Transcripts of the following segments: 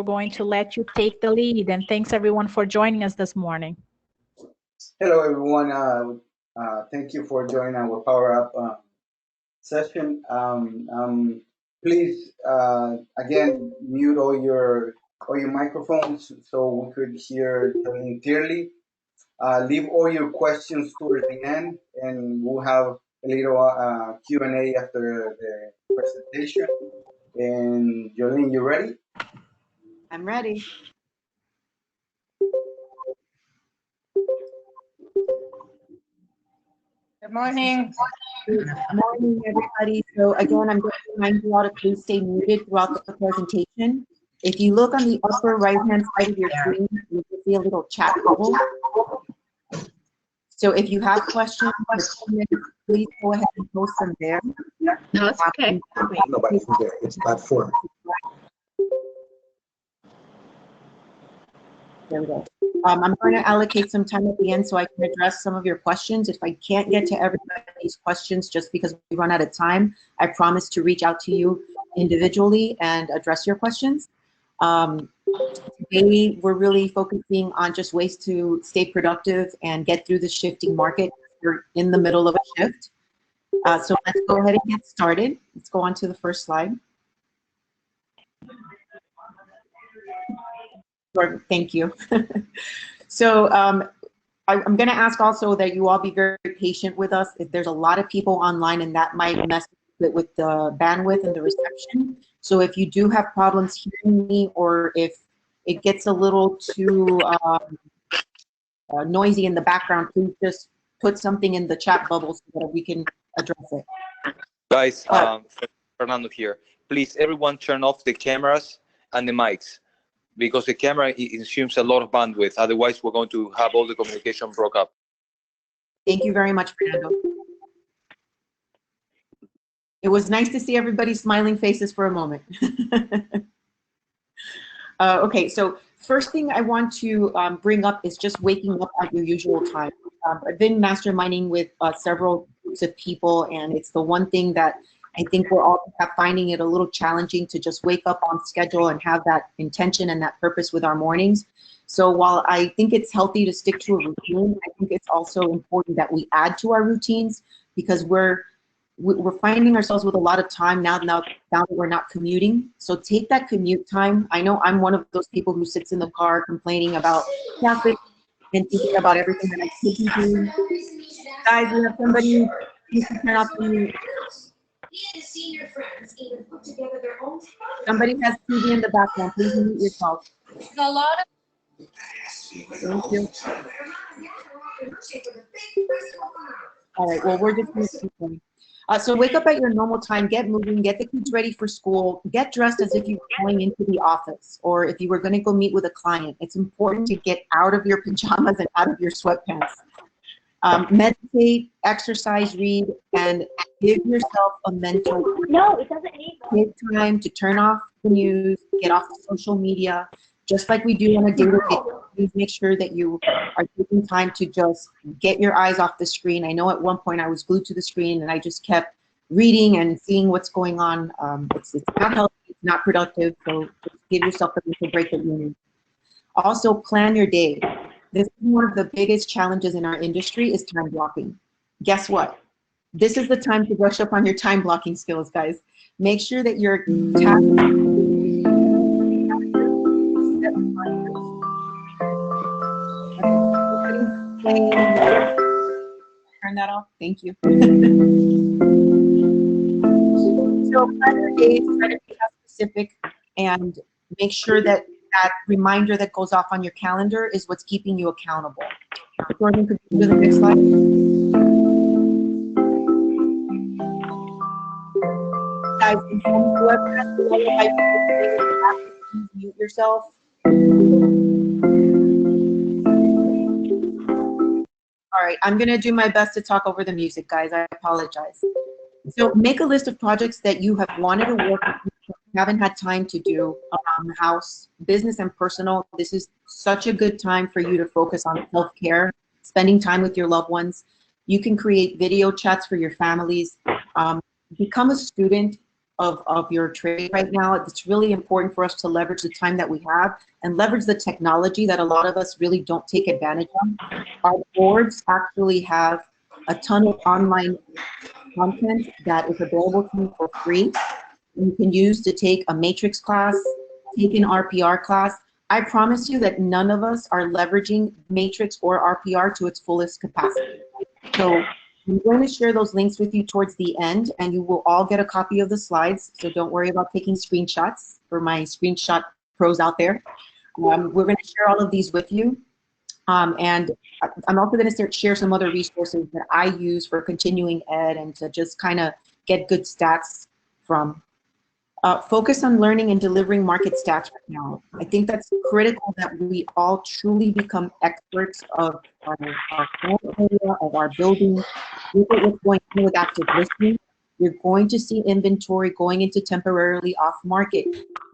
going to let you take the lead. And thanks everyone for joining us this morning. Hello, everyone. Thank you for joining our Power Up session. Please, again, mute all your microphones so we could hear Jolene clearly. Leave all your questions towards the end, and we'll have a little Q&A after the presentation. And Jolene, you ready? I'm ready. Good morning. Good morning, everybody. So again, I'm going to remind you all to please stay muted throughout the presentation. If you look on the upper right-hand side of your screen, you can see a little chat bubble. So if you have questions, please go ahead and post them there. No, it's okay. Nobody's there. It's platform. There we go. I'm going to allocate some time at the end so I can address some of your questions. If I can't get to everybody's questions just because we run out of time, I promise to reach out to you individually and address your questions. Today, we're really focusing on just ways to stay productive and get through the shifting market. We're in the middle of a shift. So let's go ahead and get started. Let's go on to the first slide. Thank you. So I'm going to ask also that you all be very patient with us. If there's a lot of people online, and that might mess with the bandwidth and the reception. So if you do have problems hearing me, or if it gets a little too noisy in the background, please just put something in the chat bubble so that we can address it. Guys, Fernando here. Please, everyone turn off the cameras and the mics, because the camera consumes a lot of bandwidth. Otherwise, we're going to have all the communication broke up. Thank you very much, Fernando. It was nice to see everybody's smiling faces for a moment. Okay, so first thing I want to bring up is just waking up at your usual time. I've been masterminding with several groups of people, and it's the one thing that I think we're all finding it a little challenging to just wake up on schedule and have that intention and that purpose with our mornings. So while I think it's healthy to stick to a routine, I think it's also important that we add to our routines, because we're finding ourselves with a lot of time now that we're not commuting. So take that commute time. I know I'm one of those people who sits in the car complaining about traffic and thinking about everything that I could be doing. Guys, we have somebody who can turn off the mute. Somebody has TV in the background. Please mute yourself. A lot of Thank you. All right, well, we're just going to keep going. So wake up at your normal time, get moving, get the kids ready for school, get dressed as if you were going into the office, or if you were going to go meet with a client. It's important to get out of your pajamas and out of your sweatpants. Meditate, exercise, read, and give yourself a mental time to turn off the news, get off the social media, just like we do on a daily basis. Please make sure that you are taking time to just get your eyes off the screen. I know at one point I was glued to the screen and I just kept reading and seeing what's going on. It's not healthy, it's not productive, so just give yourself a little break that you need. Also, plan your day. This is one of the biggest challenges in our industry is time blocking. Guess what? This is the time to brush up on your time blocking skills, guys. Make sure that you're turn that off. Thank you. So plan your days, try to be specific, and make sure that that reminder that goes off on your calendar is what's keeping you accountable. Jordan, could you do the next slide? Guys, whoever has to mute yourself. All right, I'm gonna do my best to talk over the music, guys. I apologize. So make a list of projects that you have wanted to work on, haven't had time to do around the house, business and personal. This is such a good time for you to focus on self-care, spending time with your loved ones. You can create video chats for your families. Become a student of your trade right now. It's really important for us to leverage the time that we have and leverage the technology that a lot of us really don't take advantage of. Our boards actually have a ton of online content that is available to you for free. You can use to take a matrix class, take an RPR class. I promise you that none of us are leveraging matrix or RPR to its fullest capacity. So I'm going to share those links with you towards the end, and you will all get a copy of the slides. So don't worry about taking screenshots for my screenshot pros out there. We're going to share all of these with you. And I'm also going to share some other resources that I use for continuing ed and to just kind of get good stats from. Focus on learning and delivering market stats right now. I think that's critical that we all truly become experts of our area, of our building. Look at what's going on with active listing. You're going to see inventory going into temporarily off market.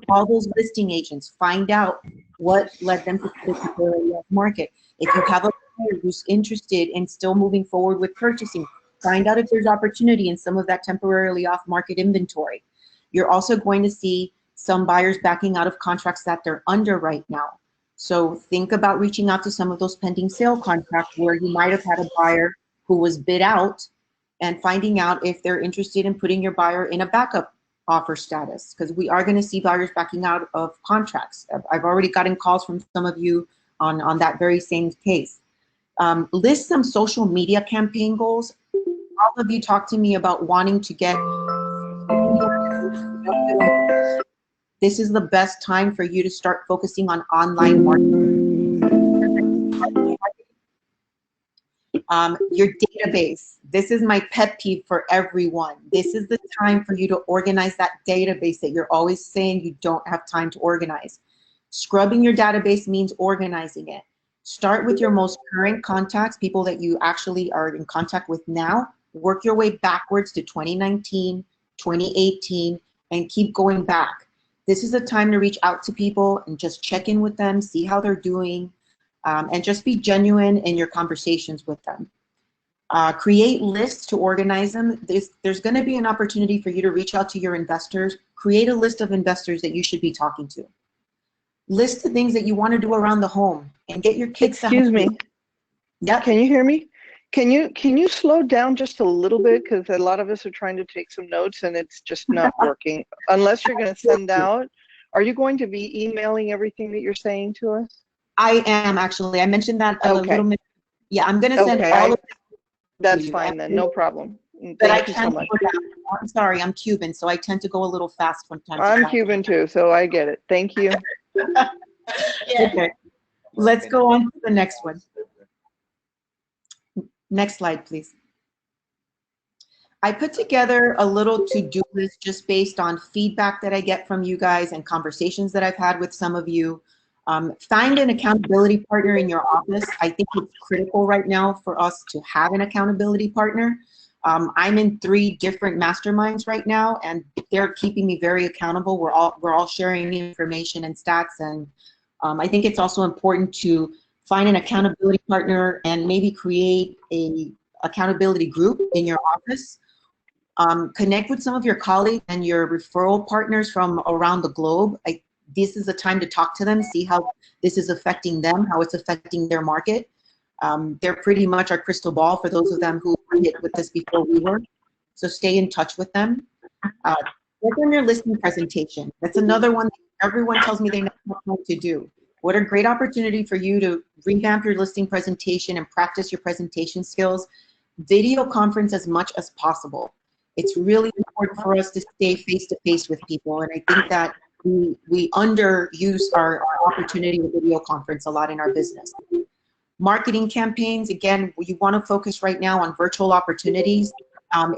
Call those listing agents. Find out what led them to the temporarily off market. If you have a buyer who's interested in still moving forward with purchasing, find out if there's opportunity in some of that temporarily off market inventory. You're also going to see some buyers backing out of contracts that they're under right now. So think about reaching out to some of those pending sale contracts where you might have had a buyer who was bid out and finding out if they're interested in putting your buyer in a backup offer status, because we are going to see buyers backing out of contracts. I've already gotten calls from some of you on that very same case. List some social media campaign goals. All of you talk to me about wanting to get. This is the best time for you to start focusing on online marketing. Your database. This is my pet peeve for everyone. This is the time for you to organize that database that you're always saying you don't have time to organize. Scrubbing your database means organizing it. Start with your most current contacts, people that you actually are in contact with now. Work your way backwards to 2019, 2018, and keep going back. This is a time to reach out to people and just check in with them, see how they're doing, and just be genuine in your conversations with them. Create lists to organize them. There's going to be an opportunity for you to reach out to your investors. Create a list of investors that you should be talking to. List the things that you want to do around the home and get your kids. Excuse me. Yep. Can you hear me? Can you slow down just a little bit, because a lot of us are trying to take some notes and it's just not working. Unless you're going to send out, are you going to be emailing everything that you're saying to us? I am actually. I mentioned that a little bit. Yeah, I'm going to send all of it. That's fine then, no problem. But Thank you so much. I'm sorry, I'm Cuban, so I tend to go a little fast from time to I'm time. Cuban too, so I get it. Thank you. Okay, let's go on to the next one. Next slide, please. I put together a little to-do list just based on feedback that I get from you guys and conversations that I've had with some of you. Find an accountability partner in your office. I think it's critical right now for us to have an accountability partner. I'm in 3 different masterminds right now, and they're keeping me very accountable. We're all sharing information and stats, and I think it's also important to find an accountability partner and maybe create a accountability group in your office. Connect with some of your colleagues and your referral partners from around the globe. This is a time to talk to them, see how this is affecting them, how it's affecting their market. They're pretty much our crystal ball for those of them who were hit with this before we were. So stay in touch with them. Work on your listing presentation. That's another one that everyone tells me they never have time to do. What a great opportunity for you to revamp your listing presentation and practice your presentation skills. Video conference as much as possible. It's really important for us to stay face-to-face with people, and I think that we underuse our opportunity with video conference a lot in our business. Marketing campaigns, again, you want to focus right now on virtual opportunities.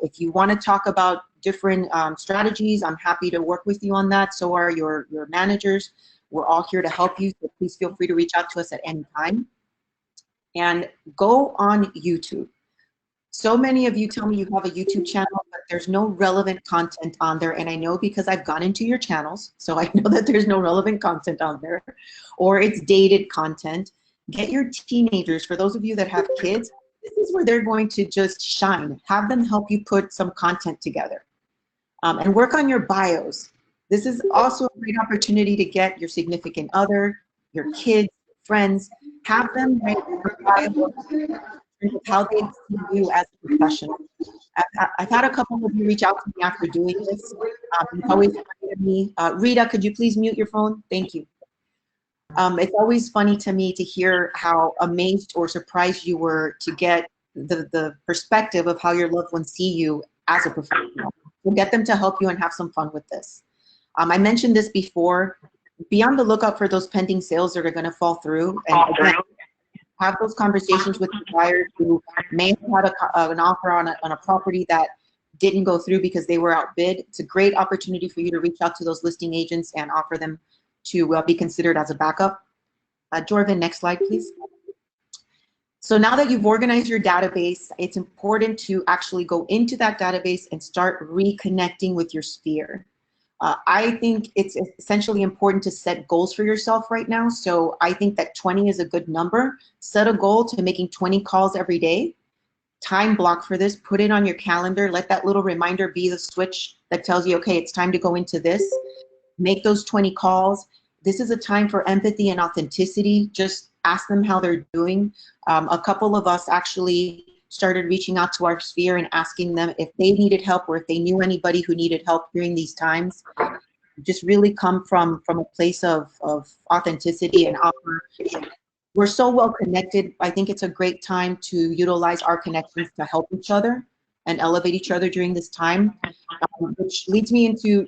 If you want to talk about different strategies, I'm happy to work with you on that. So are your managers. We're all here to help you, so please feel free to reach out to us at any time. And go on YouTube. So many of you tell me you have a YouTube channel, but there's no relevant content on there. And I know because I've gone into your channels, so I know that there's no relevant content on there, or it's dated content. Get your teenagers, for those of you that have kids, this is where they're going to just shine. Have them help you put some content together. And work on your bios. This is also a great opportunity to get your significant other, your kids, friends, have them write your bio with how they see you as a professional. I've had a couple of you reach out to me after doing this. It's always funny to me. Rita, could you please mute your phone? Thank you. It's always funny to me to hear how amazed or surprised you were to get the perspective of how your loved ones see you as a professional. We'll get them to help you and have some fun with this. I mentioned this before. Be on the lookout for those pending sales that are going to fall through. And again, have those conversations with the buyers who may have had an offer on a property that didn't go through because they were outbid. It's a great opportunity for you to reach out to those listing agents and offer them to be considered as a backup. Jorvin, next slide, please. So now that you've organized your database, it's important to actually go into that database and start reconnecting with your sphere. I think it's essentially important to set goals for yourself right now. So I think that 20 is a good number. Set a goal to making 20 calls every day. Time block for this, put it on your calendar. Let that little reminder be the switch that tells you, okay, it's time to go into this. Make those 20 calls. This is a time for empathy and authenticity. Just ask them how they're doing. A couple of us actually started reaching out to our sphere and asking them if they needed help or if they knew anybody who needed help during these times. Just really come from a place of authenticity and offer. We're so well connected. I think it's a great time to utilize our connections to help each other and elevate each other during this time, which leads me into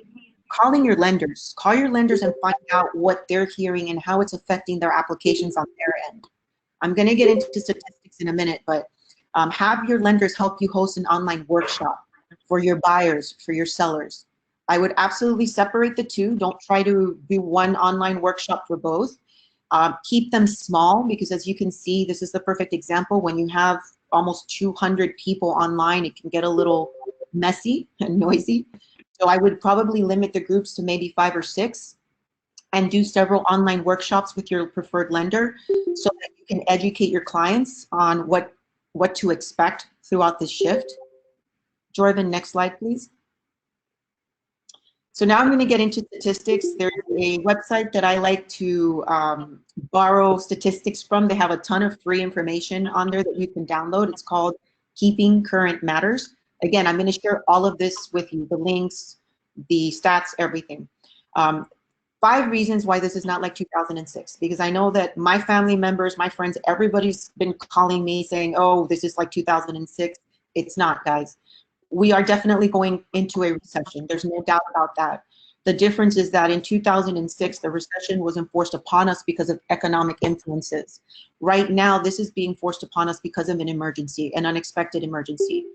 calling your lenders. Call your lenders and find out what they're hearing and how it's affecting their applications on their end. I'm going to get into statistics in a minute, but have your lenders help you host an online workshop for your buyers, for your sellers. I would absolutely separate the two. Don't try to do one online workshop for both. Keep them small because, as you can see, this is the perfect example. When you have almost 200 people online, it can get a little messy and noisy. So I would probably limit the groups to maybe 5 or 6 and do several online workshops with your preferred lender so that you can educate your clients on what to expect throughout this shift. Jorvin, next slide, please. So now I'm going to get into statistics. There's a website that I like to borrow statistics from. They have a ton of free information on there that you can download. It's called Keeping Current Matters. Again, I'm going to share all of this with you, the links, the stats, everything. 5 reasons why this is not like 2006, because I know that my family members, my friends, everybody's been calling me saying, oh, this is like 2006. It's not, guys. We are definitely going into a recession. There's no doubt about that. The difference is that in 2006, the recession was enforced upon us because of economic influences. Right now, this is being forced upon us because of an emergency, an unexpected emergency.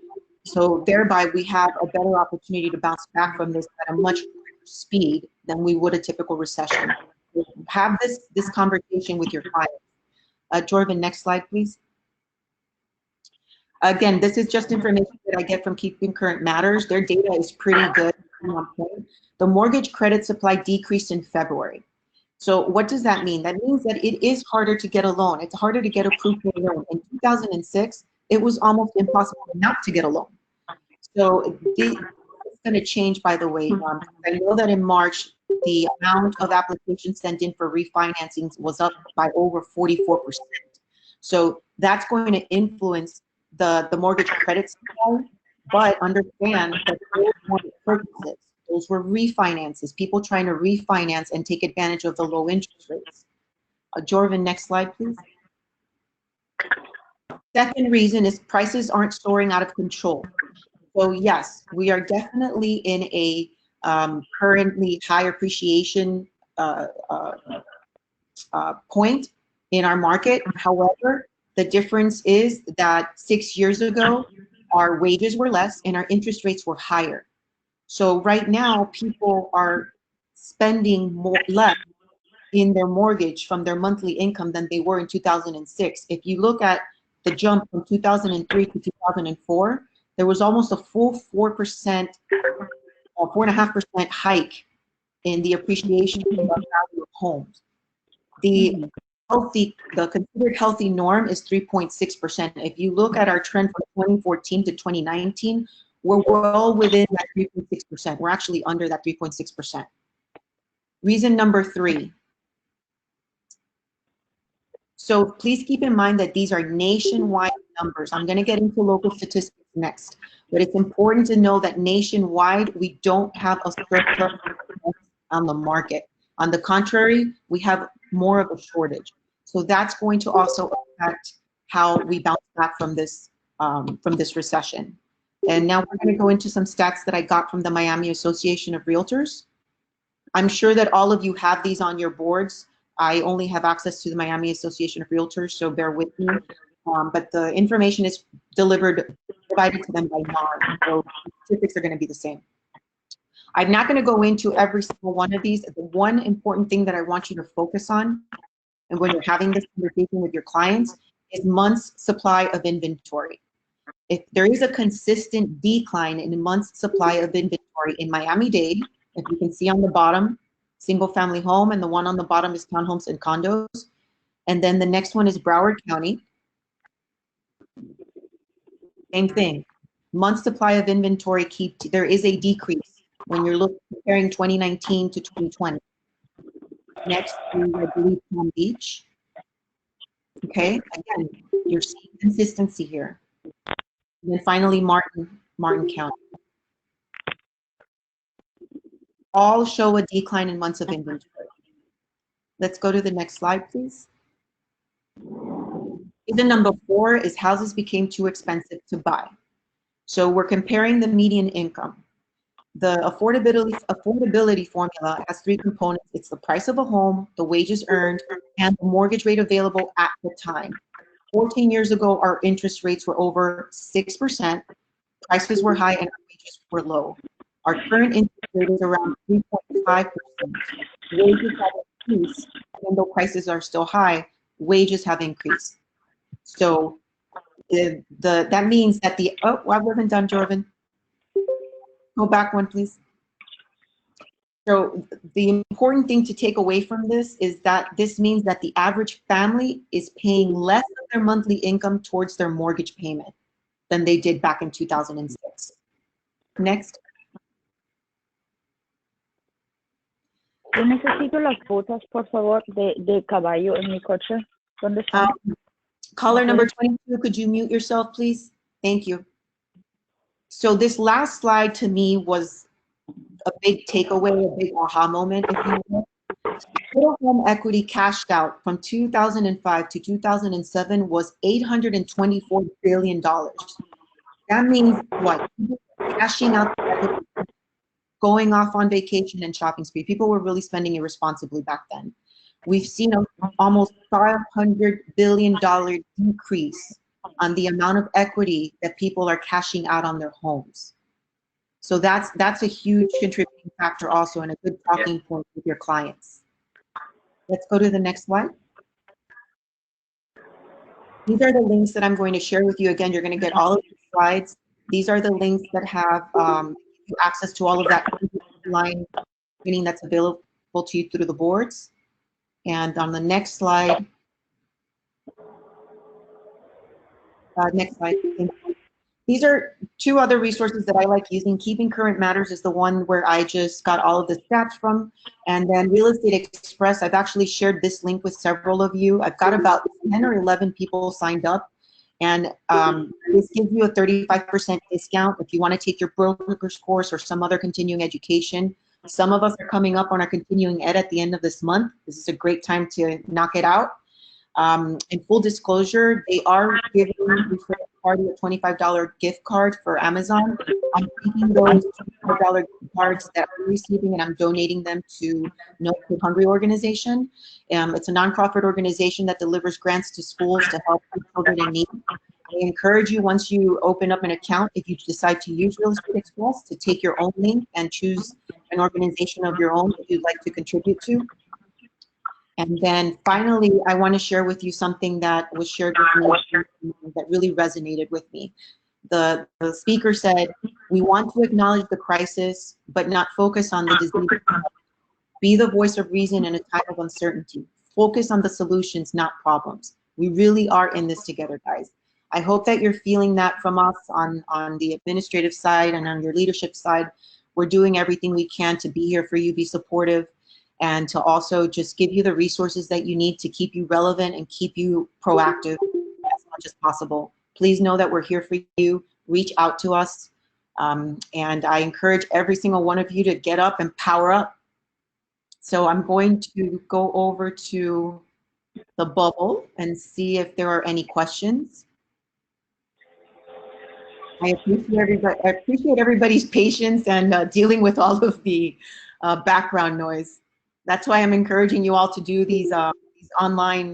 So thereby, we have a better opportunity to bounce back from this at a much greater speed than we would a typical recession. Have this conversation with your clients. Jorvin, next slide, please. Again, this is just information that I get from Keeping Current Matters. Their data is pretty good. The mortgage credit supply decreased in February. So what does that mean? That means that it is harder to get a loan. It's harder to get approved for a loan. In 2006, it was almost impossible not to get a loan. So it's going to change, by the way. I know that in March, the amount of applications sent in for refinancing was up by over 44%. So that's going to influence the mortgage credit supply, but understand that those weren't purchases. Those were refinances, people trying to refinance and take advantage of the low interest rates. Jorvin, next slide, please. Second reason is prices aren't soaring out of control. So yes, we are definitely in a currently high appreciation point in our market. However, the difference is that 6 years ago, our wages were less and our interest rates were higher. So right now, people are spending less in their mortgage from their monthly income than they were in 2006. If you look at the jump from 2003 to 2004, there was almost a full 4%, 4.5% hike in the appreciation of the value of homes. The considered healthy norm is 3.6%. If you look at our trend from 2014 to 2019, We're well within that 3.6%. We're actually under that 3.6%. Reason number 3. So please keep in mind that these are nationwide numbers. I'm going to get into local statistics next, but it's important to know that nationwide, we don't have a surplus on the market. On the contrary, we have more of a shortage. So that's going to also affect how we bounce back from this recession. And now we're going to go into some stats that I got from the Miami Association of Realtors. I'm sure that all of you have these on your boards. I only have access to the Miami Association of Realtors, so bear with me. But the information is provided to them by NAR, so the statistics are going to be the same. I'm not going to go into every single one of these. The one important thing that I want you to focus on, and when you're having this conversation with your clients, is months supply of inventory. If there is a consistent decline in months supply of inventory in Miami-Dade, if you can see on the bottom, single family home, and the one on the bottom is townhomes and condos. And then the next one is Broward County. Same thing. Month supply of inventory, there is a decrease when you're comparing 2019 to 2020. Next is, I believe, Palm Beach. Okay, again, you're seeing consistency here. And then finally, Martin County. All show a decline in months of inventory. Let's go to the next slide, please. Reason number 4 is houses became too expensive to buy. So we're comparing the median income. The affordability formula has 3 components. It's the price of a home, the wages earned, and the mortgage rate available at the time. 14 years ago, our interest rates were over 6%, prices were high, and our wages were low. Our current interest rate is around 3.5%. Wages have increased, even though prices are still high, wages have increased. So that means that I wasn't done, Jordan. Go back one, please. So the important thing to take away from this is that this means that the average family is paying less of their monthly income towards their mortgage payment than they did back in 2006. Next. Yo necesito las botas, por favor, de caballo en mi coche. ¿Dónde están? Caller number 22, could you mute yourself, please? Thank you. So this last slide to me was a big takeaway, a big aha moment, if you will. Total home equity cashed out from 2005 to 2007 was $824 billion. That means what? Cashing out, going off on vacation and shopping spree. People were really spending irresponsibly back then. We've seen an almost $500 billion decrease on the amount of equity that people are cashing out on their homes. So that's a huge contributing factor also, and a good talking point with your clients. Let's go to the next slide. These are the links that I'm going to share with you. Again, you're going to get all of the slides. These are the links that have access to all of that online training that's available to you through the boards. And on the next slide, these are 2 other resources that I like using. Keeping Current Matters is the one where I just got all of the stats from. And then Real Estate Express, I've actually shared this link with several of you. I've got about 10 or 11 people signed up. And this gives you a 35% discount if you want to take your broker's course or some other continuing education. Some of us are coming up on our continuing ed at the end of this month. This is a great time to knock it out. In full disclosure, they are giving the party a $25 gift card for Amazon. I'm taking those $25 gift cards that I'm receiving and I'm donating them to No Kid Hungry organization. It's a nonprofit organization that delivers grants to schools to help children in need. I encourage you, once you open up an account, if you decide to use Real Estate Express, to take your own link and choose an organization of your own that you'd like to contribute to. And then finally, I want to share with you something that was shared with me that really resonated with me. The speaker said, we want to acknowledge the crisis, but not focus on the disease. Be the voice of reason in a time of uncertainty. Focus on the solutions, not problems. We really are in this together, guys. I hope that you're feeling that from us on the administrative side and on your leadership side. We're doing everything we can to be here for you, be supportive, and to also just give you the resources that you need to keep you relevant and keep you proactive as much as possible. Please know that we're here for you. Reach out to us. And I encourage every single one of you to get up and power up. So I'm going to go over to the bubble and see if there are any questions. I appreciate everybody's patience and dealing with all of the background noise. That's why I'm encouraging you all to do these online